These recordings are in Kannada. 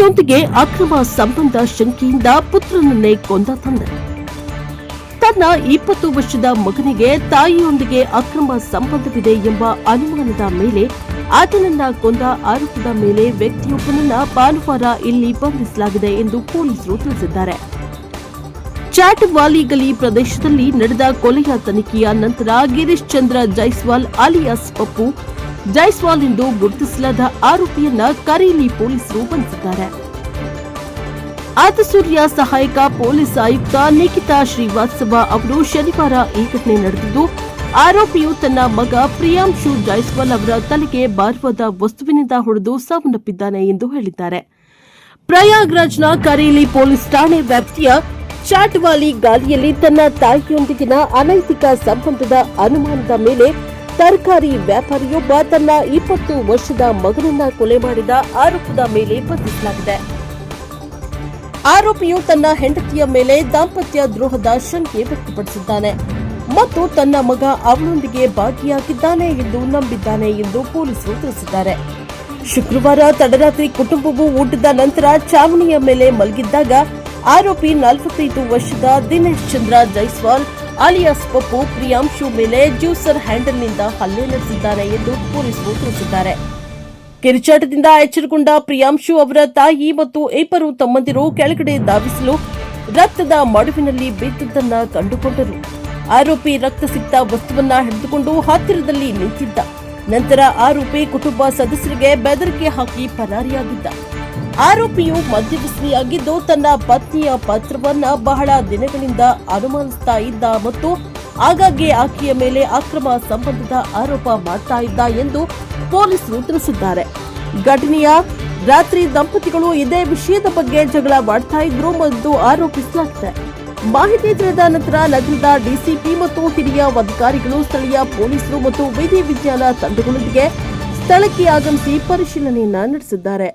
ತಾಯಿಯೊಂದಿಗೆ ಅಕ್ರಮ ಸಂಬಂಧ ಶಂಕೆಯಿಂದ ಪುತ್ರನನ್ನೇ ಕೊಂದ ತಂದೆ. ತನ್ನ 20 ವರ್ಷದ ಮಗನಿಗೆ ತಾಯಿಯೊಂದಿಗೆ ಅಕ್ರಮ ಸಂಬಂಧವಿದೆ ಎಂಬ ಅನುಮಾನದ ಮೇಲೆ ಆತನನ್ನ ಕೊಂದ ಆರೋಪದ ಮೇಲೆ ವ್ಯಕ್ತಿಯೊಬ್ಬನನ್ನ ಭಾನುವಾರ ಇಲ್ಲಿ ಬಂಧಿಸಲಾಗಿದೆ ಎಂದು ಪೊಲೀಸರು ತಿಳಿಸಿದ್ದಾರೆ. ಚಾಟವಾಲಿ ಗಲಿ ಪ್ರದೇಶದಲ್ಲಿ ನಡೆದ ಕೊಲೆಯ ತನಿಖೆಯ ನಂತರ ಗಿರೀಶ್ ಚಂದ್ರ ಜೈಸ್ವಾಲ್ ಅಲಿಯಾಸ್ ಪಪ್ಪು ಜೈಸ್ವಾಲ್ ಎಂದು ಗುರುತಿಸಲಾದ ಆರೋಪಿಯನ್ನ ಕರೇಲಿ ಪೊಲೀಸರು ಬಂಧಿಸಿದ್ದಾರೆ. ಆತಸೂರ್ಯ ಸಹಾಯಕ ಪೊಲೀಸ್ ಆಯುಕ್ತ ನಿಖಿತಾ ಶ್ರೀವಾತ್ಸವ ಅವರು ಶನಿವಾರ ಈ ಘಟನೆ ನಡೆದಿದ್ದು, ಆರೋಪಿಯು ತನ್ನ ಮಗ ಪ್ರಿಯಾಂಶು ಜೈಸ್ವಾಲ್ ಅವರ ತಲೆಗೆ ಭಾರವಾದ ವಸ್ತುವಿನಿಂದ ಹೊಡೆದು ಸಾವನ್ನಪ್ಪಿದ್ದಾನೆ ಎಂದು ಹೇಳಿದ್ದಾರೆ. ಪ್ರಯಾಗ್ರಾಜ್ನ ಕರೇಲಿ ಪೊಲೀಸ್ ಠಾಣೆ ವ್ಯಾಪ್ತಿಯ ಚಾಟವಾಲಿ ಗಾಲಿಯಲ್ಲಿ ತನ್ನ ತಾಯಿಯೊಂದಿಗಿನ ಅನೈತಿಕ ಸಂಬಂಧದ ಅನುಮಾನದ ಮೇಲೆ ತರಕಾರಿ ವ್ಯಾಪಾರಿಯೊಬ್ಬ ತನ್ನ 20 ವರ್ಷದ ಮಗನನ್ನ ಕೊಲೆ ಮಾಡಿದ ಆರೋಪದ ಮೇಲೆ ಬಂಧಿಸಲಾಗಿದೆ. ಆರೋಪಿಯು ತನ್ನ ಹೆಂಡತಿಯ ಮೇಲೆ ದಾಂಪತ್ಯ ದ್ರೋಹದ ಶಂಕೆ ವ್ಯಕ್ತಪಡಿಸಿದ್ದಾನೆ ಮತ್ತು ತನ್ನ ಮಗ ಅವಳೊಂದಿಗೆ ಭಾಗಿಯಾಗಿದ್ದಾನೆ ಎಂದು ನಂಬಿದ್ದಾನೆ ಎಂದು ಪೊಲೀಸರು ತಿಳಿಸಿದ್ದಾರೆ. ಶುಕ್ರವಾರ ತಡರಾತ್ರಿ ಕುಟುಂಬವು ಊಟದ ನಂತರ ಚಾವಣಿಯ ಮೇಲೆ ಮಲಗಿದ್ದಾಗ ಆರೋಪಿ 45 ವರ್ಷದ ದಿನೇಶ್ ಚಂದ್ರ ಜೈಸ್ವಾಲ್ ಅಲಿಯಾಸ್ ಪಪ್ಪು ಪ್ರಿಯಾಂಶು ಮೇಲೆ ಜ್ಯೂಸರ್ ಹ್ಯಾಂಡಲ್ನಿಂದ ಹಲ್ಲೆ ನಡೆಸಿದ್ದಾನೆ ಎಂದು ಪೊಲೀಸರು ತಿಳಿಸಿದ್ದಾರೆ. ಕಿರುಚಾಟದಿಂದ ಎಚ್ಚರಗೊಂಡ ಪ್ರಿಯಾಂಶು ಅವರ ತಾಯಿ ಮತ್ತು ಇಬ್ಬರು ತಮ್ಮಂದಿರು ಕೆಳಗಡೆ ಧಾವಿಸಲು ರಕ್ತದ ಮಡುವಿನಲ್ಲಿ ಬಿದ್ದಿದ್ದನ್ನ ಕಂಡುಕೊಂಡರು. ಆರೋಪಿ ರಕ್ತಸಿಕ್ತ ವಸ್ತುವನ್ನ ಹಿಡಿದುಕೊಂಡು ಹತ್ತಿರದಲ್ಲಿ ನಿಂತಿದ್ದ. ನಂತರ ಆರೋಪಿ ಕುಟುಂಬ ಸದಸ್ಯರಿಗೆ ಬೆದರಿಕೆ ಹಾಕಿ ಪರಾರಿಯಾಗಿದ್ದ. ಆರೋಪಿಯು ಮದ್ಯವ್ಯಸನಿಯಾಗಿದ್ದು ತನ್ನ ಪತ್ನಿಯ ಪಾತ್ರವನ್ನ ಬಹಳ ದಿನಗಳಿಂದ ಅನುಮಾನಿಸ್ತಾ ಇದ್ದ ಮತ್ತು ಆಗಾಗ್ಗೆ ಆಕೆಯ ಮೇಲೆ ಅಕ್ರಮ ಸಂಬಂಧದ ಆರೋಪ ಮಾಡ್ತಾ ಇದ್ದ ಎಂದು ಪೊಲೀಸರು ತಿಳಿಸಿದ್ದಾರೆ. ಘಟನೆಯ ರಾತ್ರಿ ದಂಪತಿಗಳು ಇದೇ ವಿಷಯದ ಬಗ್ಗೆ ಜಗಳ ಮಾಡ್ತಾ ಇದ್ರು ಎಂದು ಆರೋಪಿಸಲಾಗಿದೆ. ಮಾಹಿತಿ ತಿಳಿದ ನಂತರ ನಗರದ ಡಿಸಿಪಿ ಮತ್ತು ಹಿರಿಯ ಅಧಿಕಾರಿಗಳು, ಸ್ಥಳೀಯ ಪೊಲೀಸರು ಮತ್ತು ವಿಧಿವಿಜ್ಞಾನ ತಂಡಗಳೊಂದಿಗೆ ಸ್ಥಳಕ್ಕೆ ಆಗಮಿಸಿ ಪರಿಶೀಲನೆಯನ್ನ ನಡೆಸಿದ್ದಾರೆ.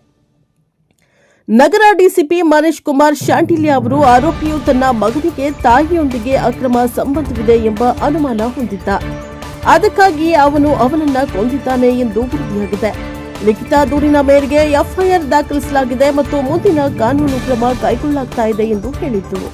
ನಗರ ಡಿಸಿಪಿ ಮನೀಶ್ ಕುಮಾರ್ ಶಾಂಡಿಲ್ಯ ಅವರು ಆರೋಪಿಯು ತನ್ನ ಮಗನಿಗೆ ತಾಯಿಯೊಂದಿಗೆ ಅಕ್ರಮ ಸಂಬಂಧವಿದೆ ಎಂಬ ಅನುಮಾನ ಹೊಂದಿದ್ದ, ಅದಕ್ಕಾಗಿ ಅವನು ಅವನನ್ನ ಕೊಂದಿದ್ದಾನೆ ಎಂದು ವರದಿಯಾಗಿದೆ. ಲಿಖಿತ ದೂರಿನ ಮೇರೆಗೆ ಎಫ್ಐಆರ್ ದಾಖಲಿಸಲಾಗಿದೆ ಮತ್ತು ಮುಂದಿನ ಕಾನೂನು ಕ್ರಮ ಕೈಗೊಳ್ಳಲಾಗುತ್ತಿದೆ ಎಂದು ಹೇಳಿದರು.